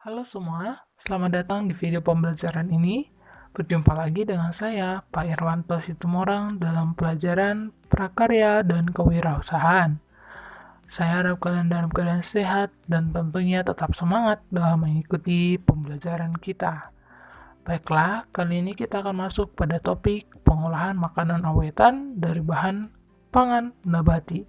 Halo semua, selamat datang di video pembelajaran ini. Berjumpa lagi dengan saya, Pak Irwanto Situmorang, dalam pelajaran prakarya dan kewirausahaan. Saya harap kalian dalam keadaan sehat dan tentunya tetap semangat dalam mengikuti pembelajaran kita. Baiklah, kali ini kita akan masuk pada topik pengolahan makanan awetan dari bahan pangan nabati.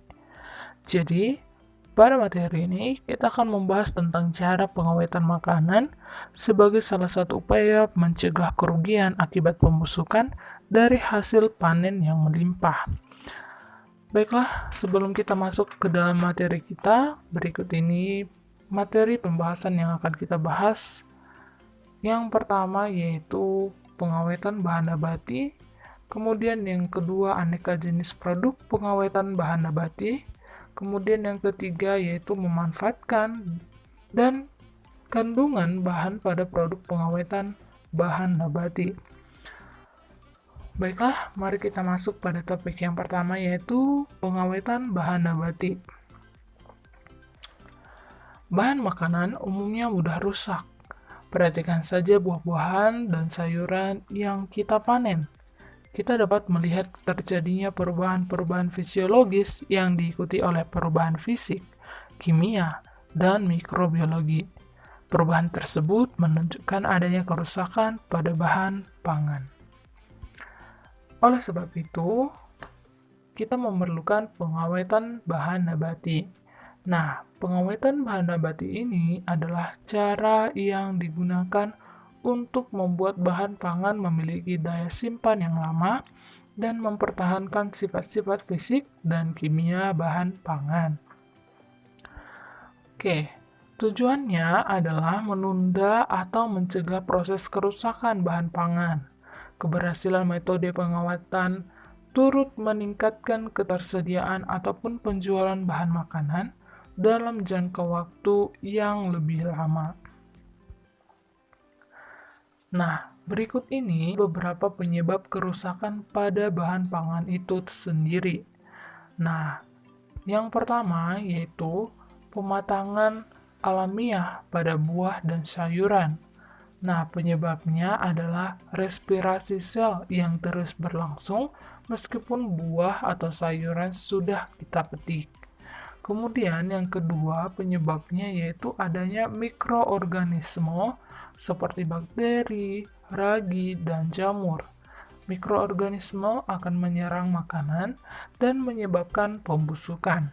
Jadi, pada materi ini, kita akan membahas tentang cara pengawetan makanan sebagai salah satu upaya mencegah kerugian akibat pembusukan dari hasil panen yang melimpah. Baiklah, sebelum kita masuk ke dalam materi kita, berikut ini materi pembahasan yang akan kita bahas. Yang pertama yaitu pengawetan bahan nabati, kemudian yang kedua aneka jenis produk pengawetan bahan nabati, kemudian yang ketiga yaitu memanfaatkan dan kandungan bahan pada produk pengawetan bahan nabati. Baiklah, mari kita masuk pada topik yang pertama yaitu pengawetan bahan nabati. Bahan makanan umumnya mudah rusak. Perhatikan saja buah-buahan dan sayuran yang kita panen. Kita dapat melihat terjadinya perubahan-perubahan fisiologis yang diikuti oleh perubahan fisik, kimia, dan mikrobiologi. Perubahan tersebut menunjukkan adanya kerusakan pada bahan pangan. Oleh sebab itu, kita memerlukan pengawetan bahan nabati. Nah, pengawetan bahan nabati ini adalah cara yang digunakan untuk membuat bahan pangan memiliki daya simpan yang lama dan mempertahankan sifat-sifat fisik dan kimia bahan pangan. Oke, tujuannya adalah menunda atau mencegah proses kerusakan bahan pangan. Keberhasilan metode pengawetan turut meningkatkan ketersediaan ataupun penjualan bahan makanan dalam jangka waktu yang lebih lama. Nah, berikut ini beberapa penyebab kerusakan pada bahan pangan itu sendiri. Nah, yang pertama yaitu pematangan alamiah pada buah dan sayuran. Nah, penyebabnya adalah respirasi sel yang terus berlangsung meskipun buah atau sayuran sudah kita petik. Kemudian yang kedua penyebabnya yaitu adanya mikroorganisme seperti bakteri, ragi, dan jamur. Mikroorganisme akan menyerang makanan dan menyebabkan pembusukan.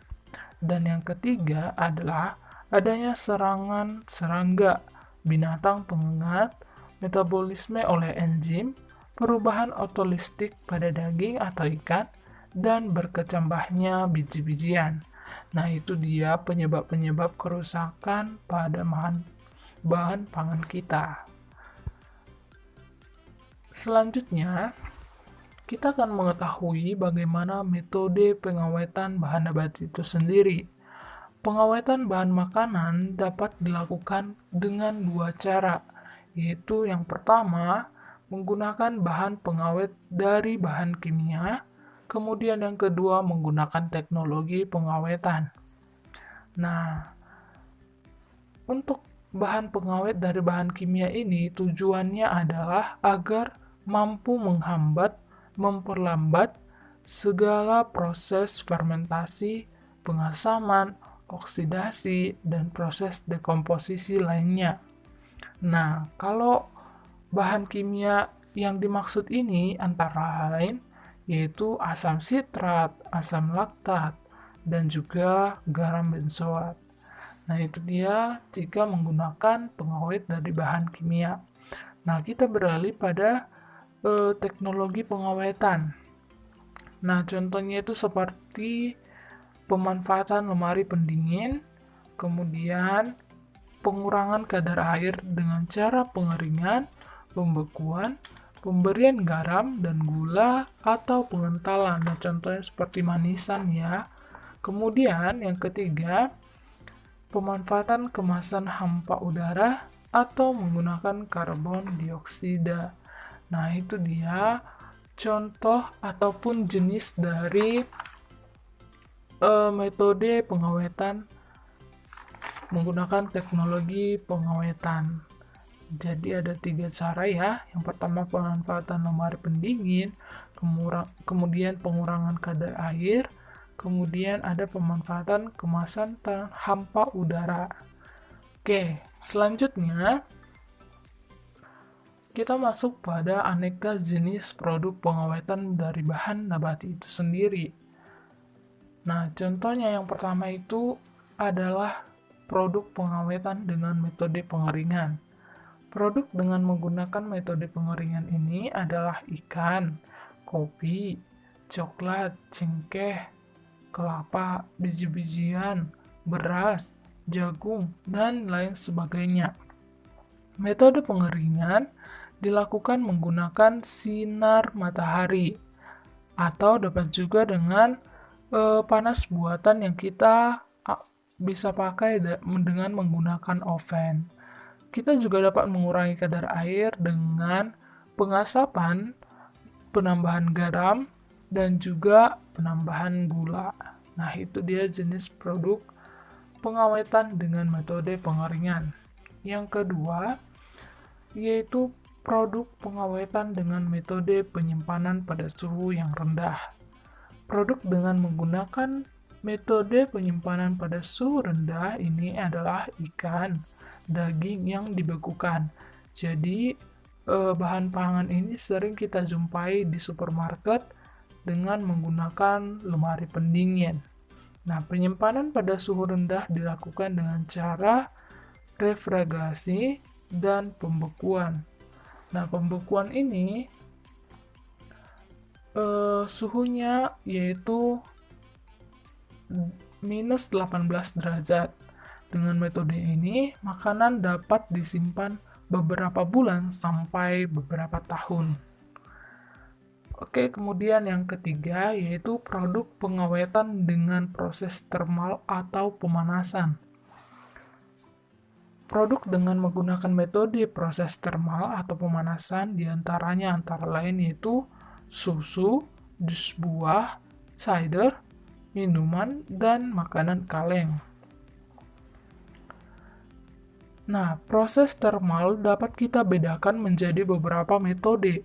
Dan yang ketiga adalah adanya serangan serangga, binatang pengengat, metabolisme oleh enzim, perubahan otolistik pada daging atau ikan, dan berkecambahnya biji-bijian. Nah, itu dia penyebab-penyebab kerusakan pada bahan pangan kita. Selanjutnya, kita akan mengetahui bagaimana metode pengawetan bahan nabati itu sendiri. Pengawetan bahan makanan dapat dilakukan dengan dua cara, yaitu yang pertama, menggunakan bahan pengawet dari bahan kimia, kemudian yang kedua menggunakan teknologi pengawetan. Nah, untuk bahan pengawet dari bahan kimia ini tujuannya adalah agar mampu menghambat, memperlambat segala proses fermentasi, pengasaman, oksidasi, dan proses dekomposisi lainnya. Nah, kalau bahan kimia yang dimaksud ini antara lain yaitu asam sitrat, asam laktat, dan juga garam benzoat. Nah, itu dia jika menggunakan pengawet dari bahan kimia. Nah, kita beralih pada teknologi pengawetan. Nah, contohnya itu seperti pemanfaatan lemari pendingin, kemudian pengurangan kadar air dengan cara pengeringan, pembekuan, pemberian garam dan gula atau pengentalan. Nah, contohnya seperti manisan ya. Kemudian yang ketiga, pemanfaatan kemasan hampa udara atau menggunakan karbon dioksida. Nah, itu dia contoh ataupun jenis dari metode pengawetan menggunakan teknologi pengawetan. Jadi ada 3 cara ya. Yang pertama pemanfaatan lemari pendingin, kemudian pengurangan kadar air, kemudian ada pemanfaatan kemasan tahan hampa udara. Oke, selanjutnya kita masuk pada aneka jenis produk pengawetan dari bahan nabati itu sendiri. Nah, contohnya yang pertama itu adalah produk pengawetan dengan metode pengeringan. Produk dengan menggunakan metode pengeringan ini adalah ikan, kopi, coklat, cengkeh, kelapa, biji-bijian, beras, jagung, dan lain sebagainya. Metode pengeringan dilakukan menggunakan sinar matahari atau dapat juga dengan panas buatan yang kita bisa pakai dengan menggunakan oven. Kita juga dapat mengurangi kadar air dengan pengasapan, penambahan garam, dan juga penambahan gula. Nah, itu dia jenis produk pengawetan dengan metode pengeringan. Yang kedua, yaitu produk pengawetan dengan metode penyimpanan pada suhu yang rendah. Produk dengan menggunakan metode penyimpanan pada suhu rendah ini adalah ikan, daging yang dibekukan. Jadi bahan pangan ini sering kita jumpai di supermarket dengan menggunakan lemari pendingin. Nah, penyimpanan pada suhu rendah dilakukan dengan cara refriggerasi dan pembekuan. Nah, pembekuan ini suhunya yaitu minus 18 derajat. Dengan metode ini, makanan dapat disimpan beberapa bulan sampai beberapa tahun. Oke, kemudian yang ketiga yaitu produk pengawetan dengan proses termal atau pemanasan. Produk dengan menggunakan metode proses termal atau pemanasan diantaranya antara lain yaitu susu, jus buah, cider, minuman, dan makanan kaleng. Nah, proses termal dapat kita bedakan menjadi beberapa metode.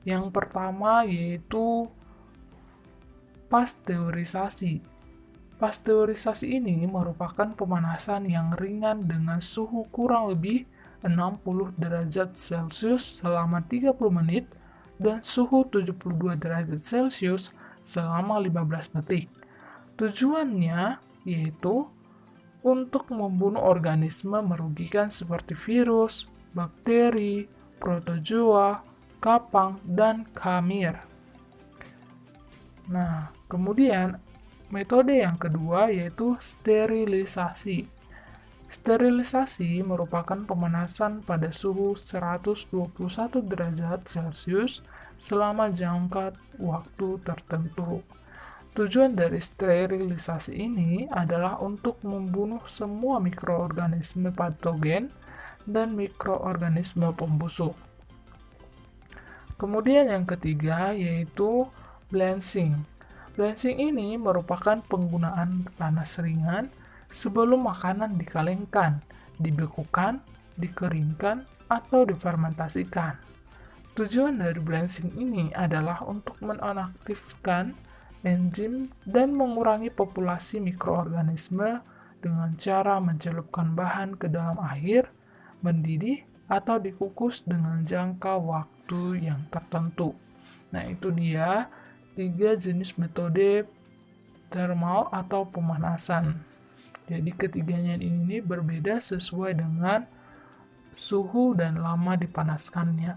Yang pertama yaitu pasteurisasi. Pasteurisasi ini merupakan pemanasan yang ringan dengan suhu kurang lebih 60 derajat Celcius selama 30 menit dan suhu 72 derajat Celcius selama 15 detik. Tujuannya yaitu untuk membunuh organisme merugikan seperti virus, bakteri, protozoa, kapang, dan kamir. Nah, kemudian metode yang kedua yaitu sterilisasi. Sterilisasi merupakan pemanasan pada suhu 121 derajat Celcius selama jangka waktu tertentu. Tujuan dari sterilisasi ini adalah untuk membunuh semua mikroorganisme patogen dan mikroorganisme pembusuk. Kemudian yang ketiga yaitu blanching. Blanching ini merupakan penggunaan panas ringan sebelum makanan dikalengkan, dibekukan, dikeringkan, atau difermentasikan. Tujuan dari blanching ini adalah untuk menonaktifkan enzim dan mengurangi populasi mikroorganisme dengan cara mencelupkan bahan ke dalam air, mendidih, atau dikukus dengan jangka waktu yang tertentu. Nah, itu dia 3 jenis metode thermal atau pemanasan. Jadi ketiganya ini berbeda sesuai dengan suhu dan lama dipanaskannya.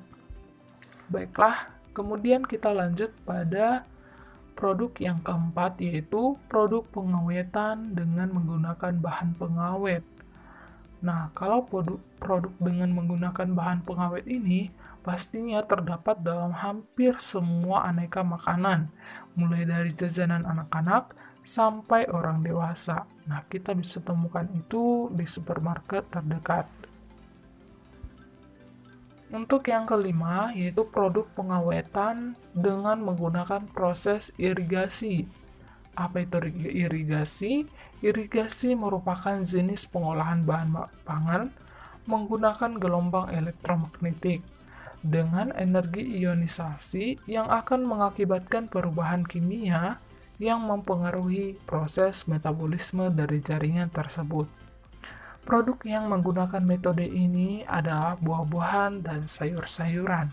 Baiklah, kemudian kita lanjut pada produk yang keempat yaitu produk pengawetan dengan menggunakan bahan pengawet. Nah, kalau produk dengan menggunakan bahan pengawet ini pastinya terdapat dalam hampir semua aneka makanan, mulai dari jajanan anak-anak sampai orang dewasa. Nah, kita bisa temukan itu di supermarket terdekat. Untuk yang kelima, yaitu produk pengawetan dengan menggunakan proses irigasi Apa itu irigasi? Irigasi merupakan jenis pengolahan bahan pangan menggunakan gelombang elektromagnetik dengan energi ionisasi yang akan mengakibatkan perubahan kimia yang mempengaruhi proses metabolisme dari jaringan tersebut. Produk yang menggunakan metode ini adalah buah-buahan dan sayur-sayuran.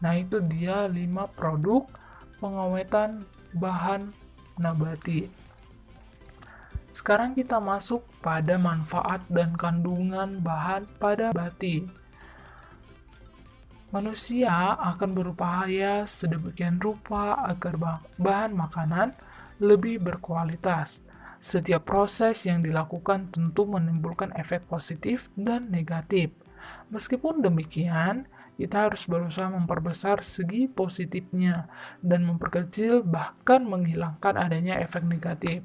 Nah, itu dia 5 produk pengawetan bahan nabati. Sekarang kita masuk pada manfaat dan kandungan bahan pada nabati. Manusia akan berupaya sedemikian rupa agar bahan makanan lebih berkualitas. Setiap proses yang dilakukan tentu menimbulkan efek positif dan negatif. Meskipun demikian, kita harus berusaha memperbesar segi positifnya dan memperkecil bahkan menghilangkan adanya efek negatif.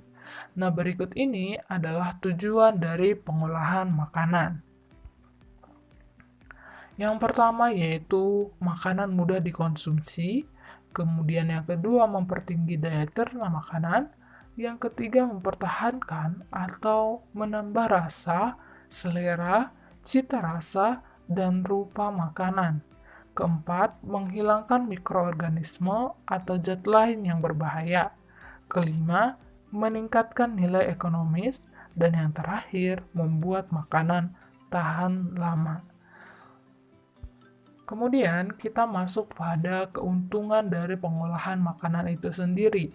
Nah, berikut ini adalah tujuan dari pengolahan makanan. Yang pertama yaitu makanan mudah dikonsumsi, kemudian yang kedua mempertinggi daya cerna makanan, yang ketiga mempertahankan atau menambah rasa, selera, cita rasa, dan rupa makanan. Keempat, menghilangkan mikroorganisme atau zat lain yang berbahaya. Kelima, meningkatkan nilai ekonomis, dan yang terakhir, membuat makanan tahan lama. Kemudian kita masuk pada keuntungan dari pengolahan makanan itu sendiri.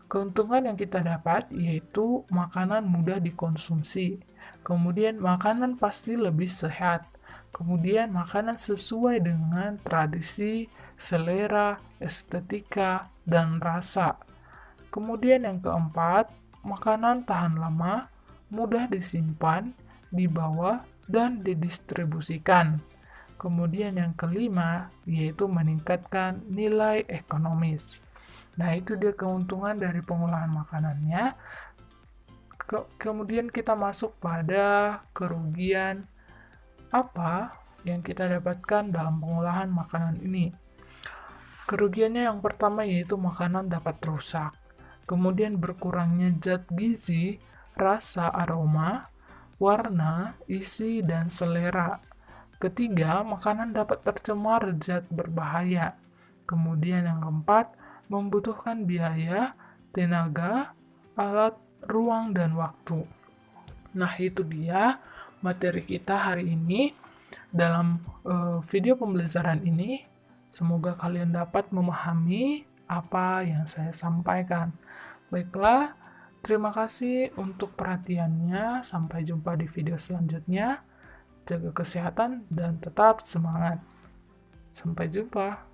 Keuntungan yang kita dapat yaitu makanan mudah dikonsumsi. Kemudian makanan pasti lebih sehat. Kemudian makanan sesuai dengan tradisi, selera, estetika, dan rasa. Kemudian yang keempat, makanan tahan lama, mudah disimpan, dibawa, dan didistribusikan. Kemudian yang kelima, yaitu meningkatkan nilai ekonomis. Nah, itu dia keuntungan dari pengolahan makanannya. Kemudian kita masuk pada kerugian apa yang kita dapatkan dalam pengolahan makanan ini. Kerugiannya yang pertama yaitu makanan dapat rusak. Kemudian berkurangnya zat gizi, rasa, aroma, warna, isi, dan selera. Ketiga, makanan dapat tercemar zat berbahaya. Kemudian yang keempat, membutuhkan biaya, tenaga, alat, ruang, dan waktu. Nah, itu dia materi kita hari ini dalam video pembelajaran ini. Semoga kalian dapat memahami apa yang saya sampaikan. Baiklah, terima kasih untuk perhatiannya. Sampai jumpa di video selanjutnya. Jaga kesehatan dan tetap semangat. Sampai jumpa.